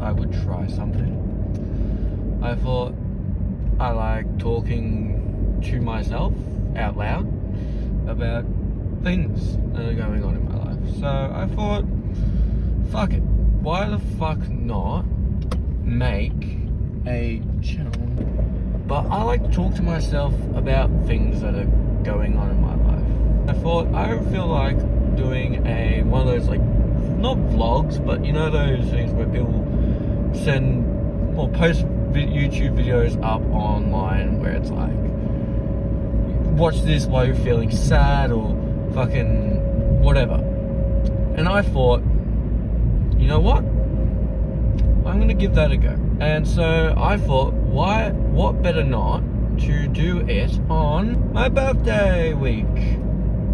I would try something. I thought I like talking to myself out loud about things that are going on in my life. So I thought, fuck it. Why the fuck not make a channel? But I like to talk to myself about things that are going on in my life. I thought I feel like doing one of those, like, not vlogs, but you know those things where people send or post YouTube videos up online where it's like, watch this while you're feeling sad or fucking whatever. And I thought, you know what? I'm gonna give that a go. And so I thought, what better not to do it on my birthday week?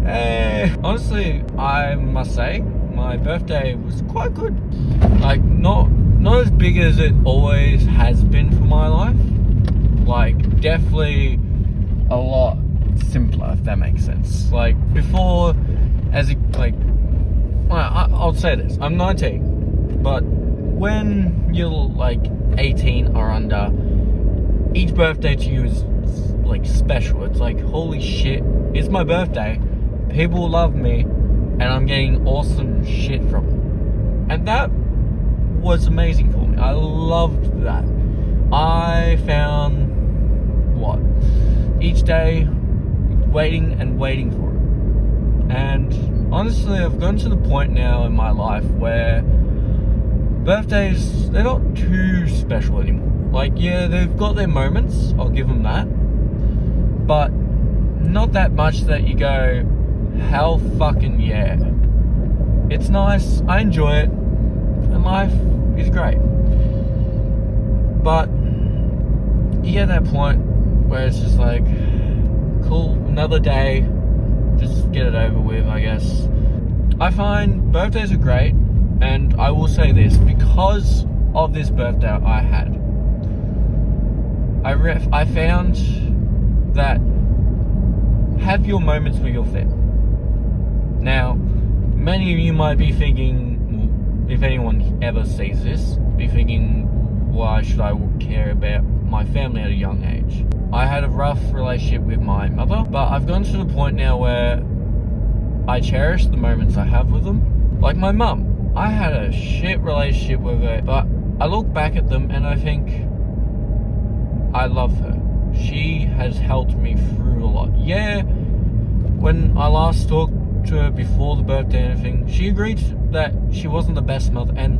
Hey, honestly, I must say, my birthday was quite good. Like, not as big as it always has been for my life. Like, definitely a lot simpler, if that makes sense. Like, before, I'll say this, I'm 19, but when you're like 18 or under, each birthday to you is like special. It's like, holy shit, it's my birthday, people love me, and I'm getting awesome shit from them. And that was amazing for me. I loved that. I found each day waiting for it. And honestly, I've gotten to the point now in my life where birthdays, they're not too special anymore. Like, yeah, they've got their moments, I'll give them that, but not that much that you go, hell fucking yeah. It's nice, I enjoy it, and life is great. But you get that point where it's just like, cool, another day, just get it over with, I guess. I find birthdays are great, and I will say this, because of this birthday I had, I found that have your moments with your family. Now, many of you might be thinking, if anyone ever sees this, be thinking, why should I care about my family at a young age? I had a rough relationship with my mother, but I've gotten to the point now where I cherish the moments I have with them. Like my mum, I had a shit relationship with her, but I look back at them and I think, I love her. She has helped me through a lot. Yeah, when I last talked to her before the birthday and everything, she agreed that she wasn't the best mother. And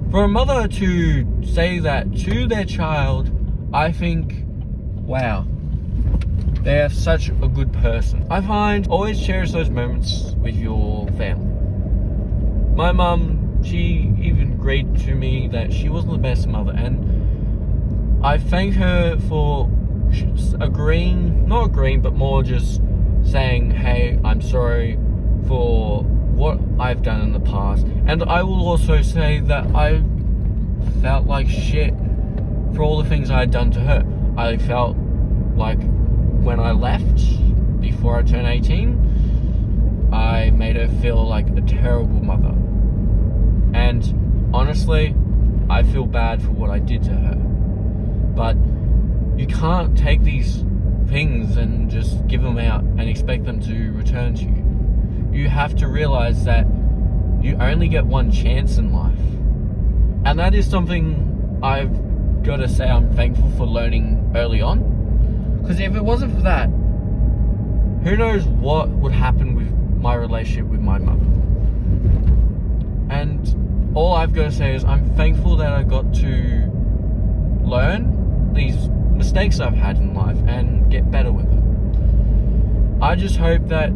for a mother to say that to their child, I think, wow, they're such a good person. I find always cherish those moments with your family. My mum, she even agreed to me that she wasn't the best mother, and I thank her for not agreeing, but more just saying, hey, I'm sorry for what I've done in the past. And I will also say that I felt like shit for all the things I had done to her. I felt like when I left, before I turned 18, I made her feel like a terrible mother. And honestly, I feel bad for what I did to her. But you can't take these things and just give them out and expect them to return to you. You have to realize that you only get one chance in life. And that is something I've got to say I'm thankful for learning early on. Because if it wasn't for that, who knows what would happen with my relationship with my mother. And all I've got to say is I'm thankful that I got to learn these mistakes I've had in life and get better with it. I just hope that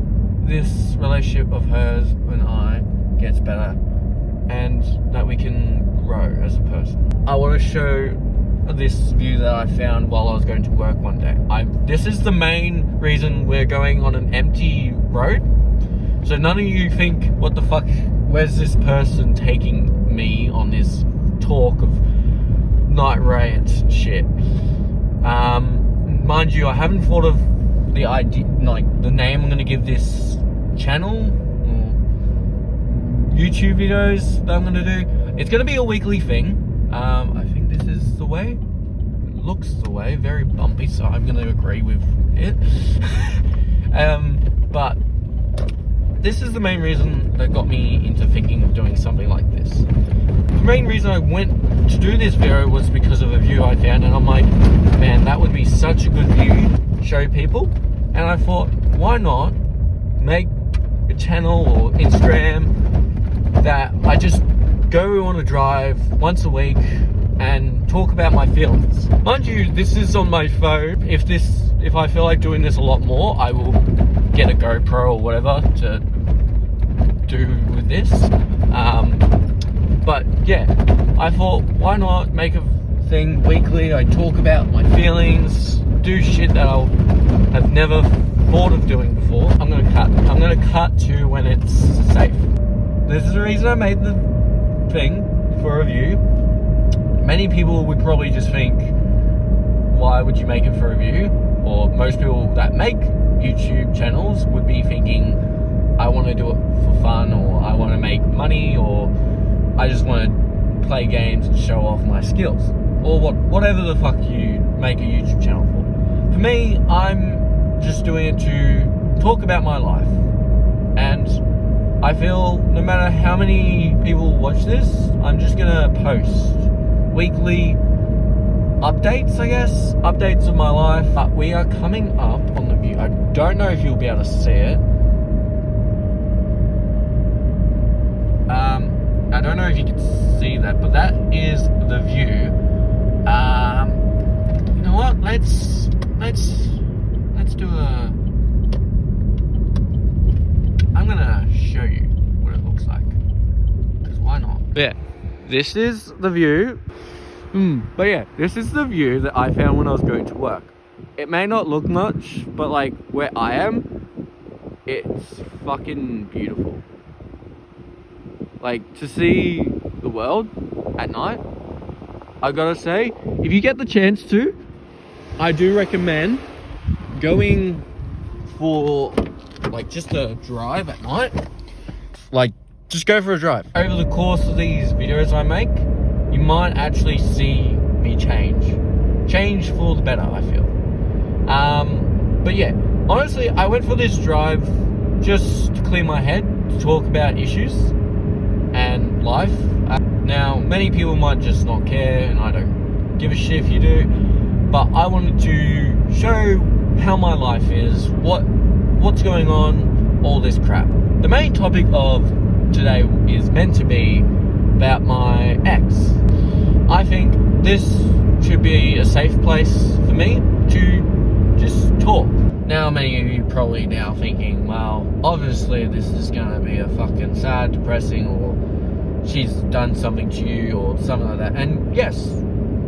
this relationship of hers and I gets better and that we can grow as a person. I want to show this view that I found while I was going to work one day. This is the main reason we're going on an empty road. So none of you think, what the fuck, where's this person taking me on this talk of night rant shit? Mind you, I haven't thought of the idea, like the name I'm going to give this channel or YouTube videos that I'm going to do. It's going to be a weekly thing. I think this is the way. It looks the way, very bumpy, so I'm going to agree with it. But this is the main reason that got me into thinking of doing something like this. The main reason I went to do this video was because of a view I found, and I'm like, man, that would be such a good view to show people. And I thought, why not make a channel or Instagram that I just go on a drive once a week and talk about my feelings. Mind you, this is on my phone. If I feel like doing this a lot more, I will get a GoPro or whatever to do with this. But yeah, I thought, why not make a thing weekly? I talk about my feelings, do shit that I have never thought of doing before. I'm gonna cut to when it's safe. This is the reason I made the thing for a review. Many people would probably just think, why would you make it for a review? Or most people that make YouTube channels would be thinking, I want to do it for fun, or I want to make money, or I just want to play games and show off my skills, or whatever the fuck you make a YouTube channel for. For me, I'm just doing it to talk about my life. And I feel no matter how many people watch this, I'm just gonna post weekly updates, I guess. Updates of my life. But we are coming up on the view. I don't know if you'll be able to see it. I don't know if you can see that, but that is the view. You know what? Let's do a... I'm gonna show you what it looks like, because why not? Yeah, this is the view. But yeah, this is the view that I found when I was going to work. It may not look much, but like where I am, it's fucking beautiful. Like, to see the world at night, I gotta say, if you get the chance to, I do recommend going for like just a drive at night. Like, just go for a drive. Over the course of these videos I make, you might actually see me change for the better, I feel. But yeah, honestly, I went for this drive just to clear my head, to talk about issues and life. Now, many people might just not care, and I don't give a shit if you do, but I wanted to show how my life is, what's going on, all this crap. The main topic of today is meant to be about my ex. I think this should be a safe place for me to just talk. Now, many of you probably now thinking, well, obviously this is gonna be a fucking sad, depressing, or she's done something to you, or something like that. And yes,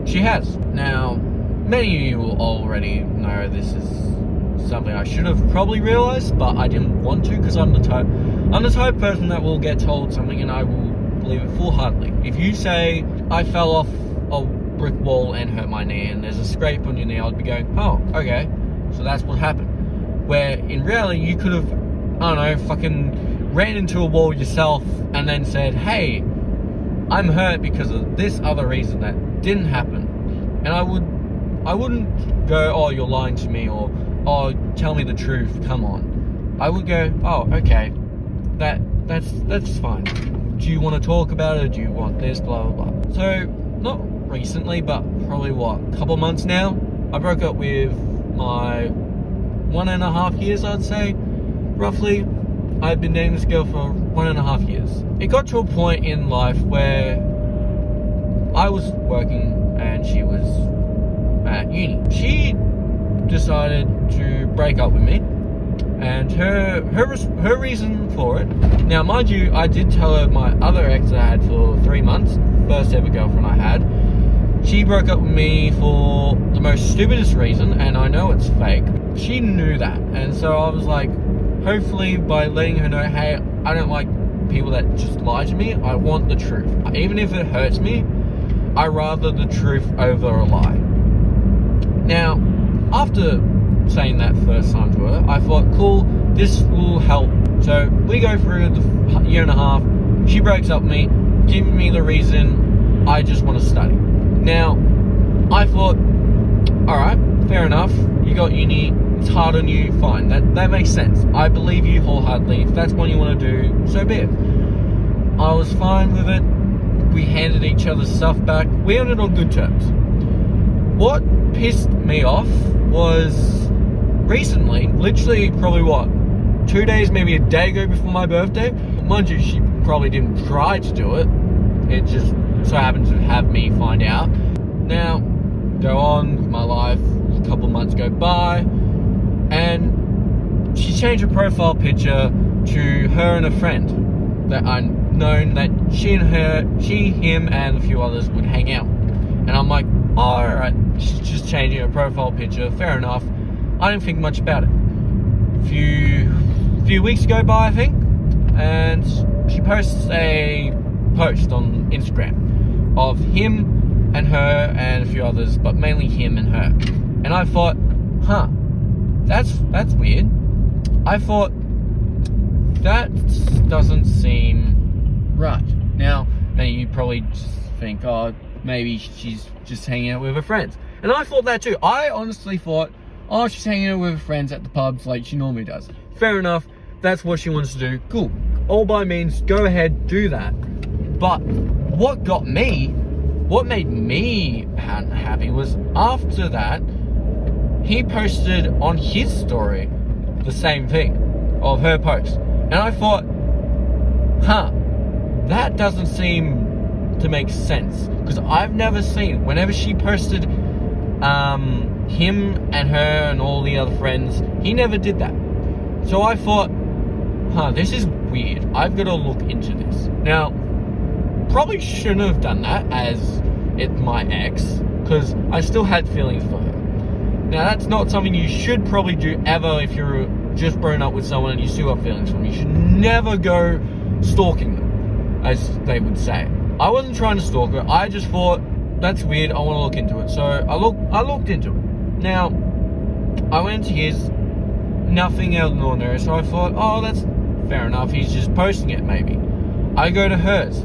she has. Now, many of you will already know this is something I should have probably realized, but I didn't want to, because I'm the type of person that will get told something and I will believe it full-heartedly. If you say, I fell off a brick wall and hurt my knee, and there's a scrape on your knee, I'd be going, oh, okay, so that's what happened. Where in reality, you could have, I don't know, fucking ran into a wall yourself and then said, hey, I'm hurt because of this other reason that didn't happen. And I wouldn't go, oh, you're lying to me, or, oh, tell me the truth, come on. I would go, oh, okay, that's fine. Do you want to talk about it? Do you want this, blah, blah, blah. So, not recently, but probably a couple months now, I broke up with my 1.5 years, I'd say, roughly. I've been dating this girl for 1.5 years. It got to a point in life where I was working and she was at uni. She decided to break up with me, and her reason for it. Now, mind you, I did tell her my other ex that I had for 3 months, first ever girlfriend I had. She broke up with me for the most stupidest reason, and I know it's fake. She knew that, and so I was like, hopefully by letting her know, hey, I don't like people that just lie to me. I want the truth. Even if it hurts me, I rather the truth over a lie. Now, after saying that first time to her, I thought, cool, this will help. So we go through the 1.5 years. She breaks up with me, giving me the reason I just want to study. Now, I thought, alright, fair enough, you got uni, it's hard on you, fine, that makes sense. I believe you wholeheartedly. If that's what you want to do, so be it. I was fine with it. We handed each other's stuff back. We ended on good terms. What pissed me off was recently, literally probably 2 days, maybe a day ago before my birthday. Mind you, she probably didn't try to do it. It just so happened to have me find out. Now, go on with my life. A couple months go by, and she changed her profile picture to her and a friend that I known that she, him, and a few others would hang out. And I'm like, oh, alright, she's just changing her profile picture, fair enough. I didn't think much about it. Few weeks go by, I think, and she posts a post on Instagram of him and her and a few others, but mainly him and her. And I thought, that's weird. I thought, that doesn't seem right. Now, you probably just think, oh, maybe she's just hanging out with her friends. And I thought that too. I honestly thought, oh, she's hanging out with her friends at the pubs like she normally does. Fair enough, that's what she wants to do. Cool. All by means, go ahead, do that. But what made me happy was after that, he posted on his story the same thing of her post. And I thought, that doesn't seem to make sense. Because I've never seen, whenever she posted him and her and all the other friends, he never did that. So I thought, this is weird. I've got to look into this. Now, probably shouldn't have done that as it's my ex, because I still had feelings for her. Now, that's not something you should probably do ever if you're just broken up with someone and you still have feelings for them. You should never go stalking them, as they would say. I wasn't trying to stalk her. I just thought, that's weird, I want to look into it. So I looked into it. Now, I went to his, nothing out of the ordinary, so I thought, oh, that's fair enough, he's just posting it maybe. I go to hers,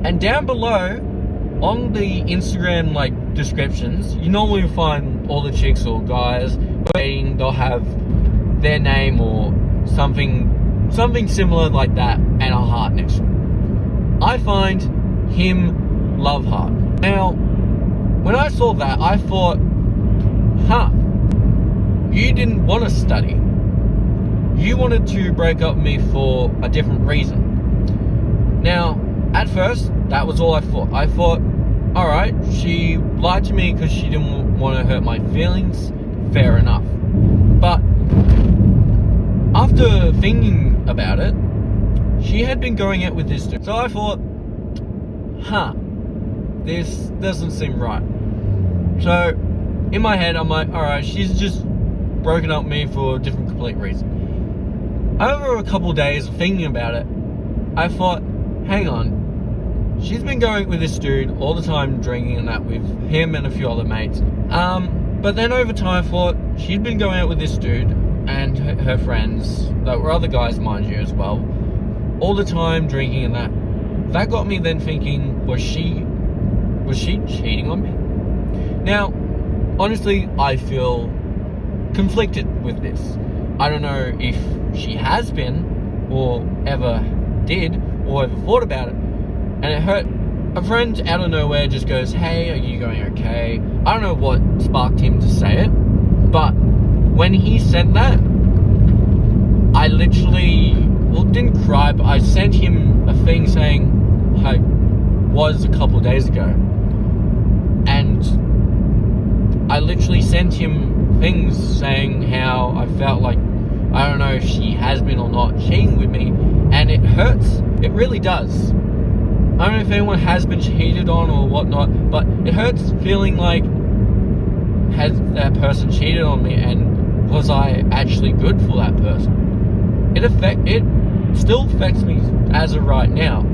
and down below, on the Instagram descriptions, you normally find all the chicks or guys waiting, they'll have their name or something similar like that and a heart next to it. I find him love heart. Now, when I saw that, I thought, you didn't want to study. You wanted to break up with me for a different reason. Now, at first, that was all I thought. I thought, alright, she lied to me because she didn't want to hurt my feelings. Fair enough. But after thinking about it, she had been going out with this dude. So I thought, this doesn't seem right. So in my head, I'm like, alright, she's just broken up with me for a different complete reason. Over a couple of days of thinking about it, I thought, hang on, she's been going with this dude all the time, drinking and that with him and a few other mates. But then over time I thought, she'd been going out with this dude and her friends, that were other guys mind you as well, all the time drinking and that. That got me then thinking, was she cheating on me? Now, honestly, I feel conflicted with this. I don't know if she has been, or ever did, or ever thought about it. And it hurt. A friend out of nowhere just goes, hey, are you going okay? I don't know what sparked him to say it, but when he said that, I literally, didn't cry, but I sent him a thing saying, I was a couple of days ago. And I literally sent him things saying how I felt like, I don't know if she has been or not cheating with me, and it hurts. It really does. I don't know if anyone has been cheated on or whatnot, but it hurts feeling like, has that person cheated on me, and was I actually good for that person? It still affects me as of right now.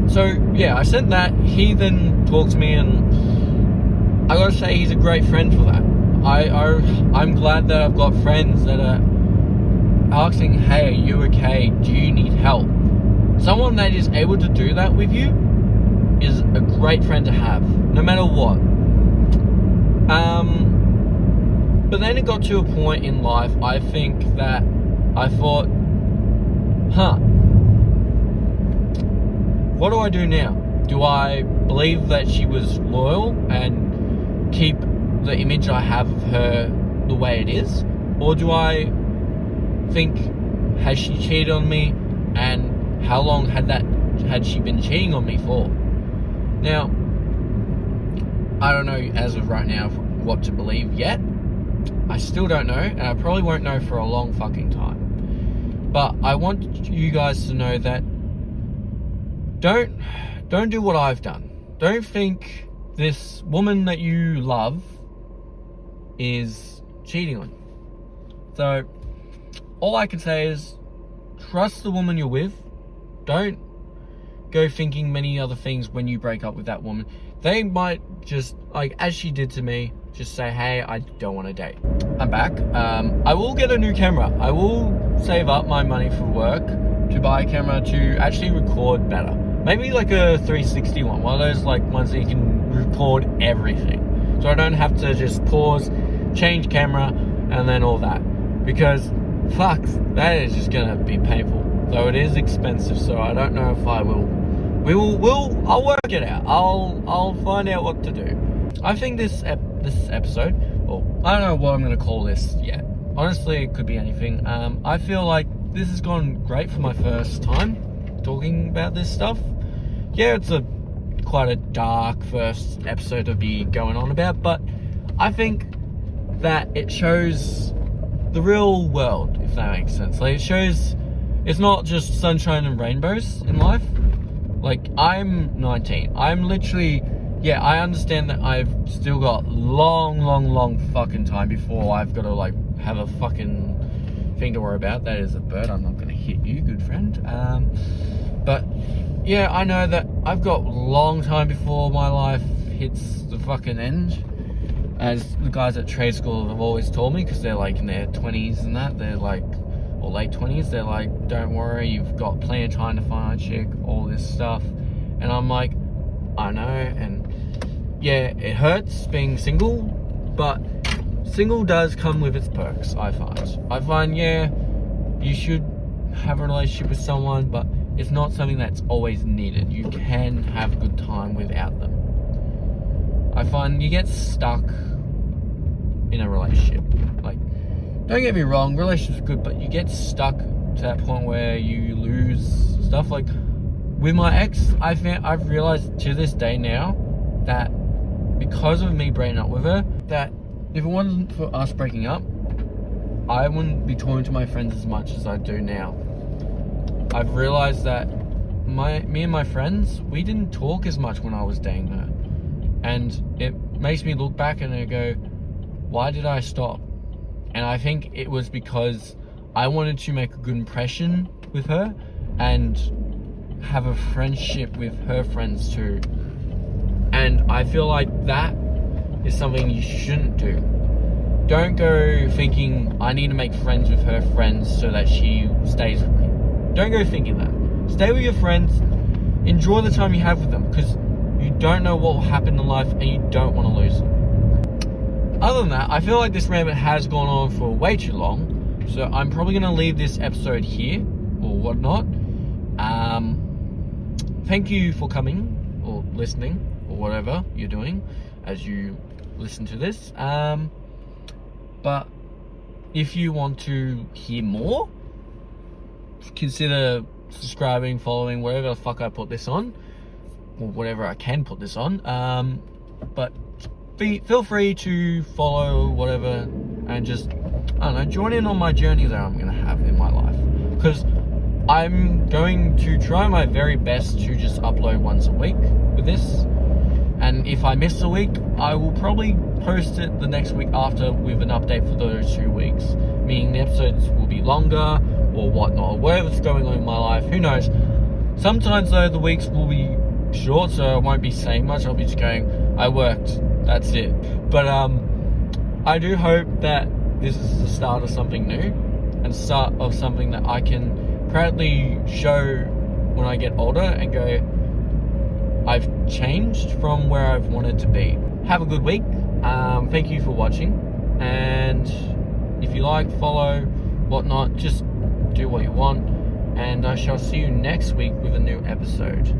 So yeah, I sent that. He then talked to me, and I gotta say, he's a great friend for that. I'm glad that I've got friends that are asking, hey, are you okay? Do you need help? Someone that is able to do that with you is a great friend to have, no matter what. But then it got to a point in life, I think, that I thought, what do I do now? Do I believe that she was loyal and keep the image I have of her the way it is? Or do I think, has she cheated on me, and how long had she been cheating on me for? Now, I don't know as of right now what to believe yet. I still don't know, and I probably won't know for a long fucking time. But I want you guys to know that don't do what I've done. Don't think this woman that you love is cheating on you. So all I can say is trust the woman you're with. Don't go thinking many other things when you break up with that woman. They might just, like as she did to me, just say, hey, I don't want to date. I'm back. I will get a new camera. I will save up my money for work to buy a camera to actually record better. Maybe like a 360 one of those like ones that you can record everything. So I don't have to just pause, change camera, and then all that. Because, fuck, that is just gonna be painful. Though it is expensive, so I don't know if I will. I'll work it out. I'll find out what to do. I think this episode, well, I don't know what I'm gonna call this yet. Honestly, it could be anything. I feel like this has gone great for my first time talking about this stuff. Yeah, it's quite a dark first episode to be going on about, but I think that it shows the real world, if that makes sense. Like, it shows it's not just sunshine and rainbows in life. Like, I'm 19. I'm literally, yeah, I understand that I've still got long fucking time before I've got to, like, have a fucking thing to worry about. That is a bird. I'm not going to hit you, good friend. But, yeah, I know that I've got long time before my life hits the fucking end. As the guys at trade school have always told me, because they're, like, in their 20s and that. They're, like, or late 20s, they're like, don't worry, you've got plenty of time to find a chick, all this stuff. And I'm like, I know, and yeah, it hurts being single, but single does come with its perks, I find, yeah, you should have a relationship with someone, but it's not something that's always needed. You can have a good time without them. I find you get stuck in a relationship. Like, don't get me wrong, relationships are good, but you get stuck to that point where you lose stuff. Like with my ex, I've realized to this day now that because of me breaking up with her, that if it wasn't for us breaking up, I wouldn't be talking to my friends as much as I do now. I've realized that me and my friends, we didn't talk as much when I was dating her. And it makes me look back and I go, why did I stop? And I think it was because I wanted to make a good impression with her and have a friendship with her friends too. And I feel like that is something you shouldn't do. Don't go thinking, I need to make friends with her friends so that she stays with me. Don't go thinking that. Stay with your friends. Enjoy the time you have with them, because you don't know what will happen in life and you don't want to lose them. Other than that, I feel like this rant has gone on for way too long, so I'm probably going to leave this episode here, or whatnot. Thank you for coming, or listening, or whatever you're doing as you listen to this. But if you want to hear more, consider subscribing, following, wherever the fuck I put this on, or whatever I can put this on. But feel free to follow whatever and just, I don't know, join in on my journey that I'm going to have in my life. Because I'm going to try my very best to just upload once a week with this. And if I miss a week, I will probably post it the next week after with an update for those 2 weeks. Meaning the episodes will be longer or whatnot, or whatever's going on in my life, who knows. Sometimes though the weeks will be short, so I won't be saying much. I'll be just going, I worked, that's it. But I do hope that this is the start of something new, and start of something that I can proudly show when I get older and go, I've changed from where I've wanted to be. Have a good week. Thank you for watching, and if you like, follow, whatnot, just do what you want, and I shall see you next week with a new episode.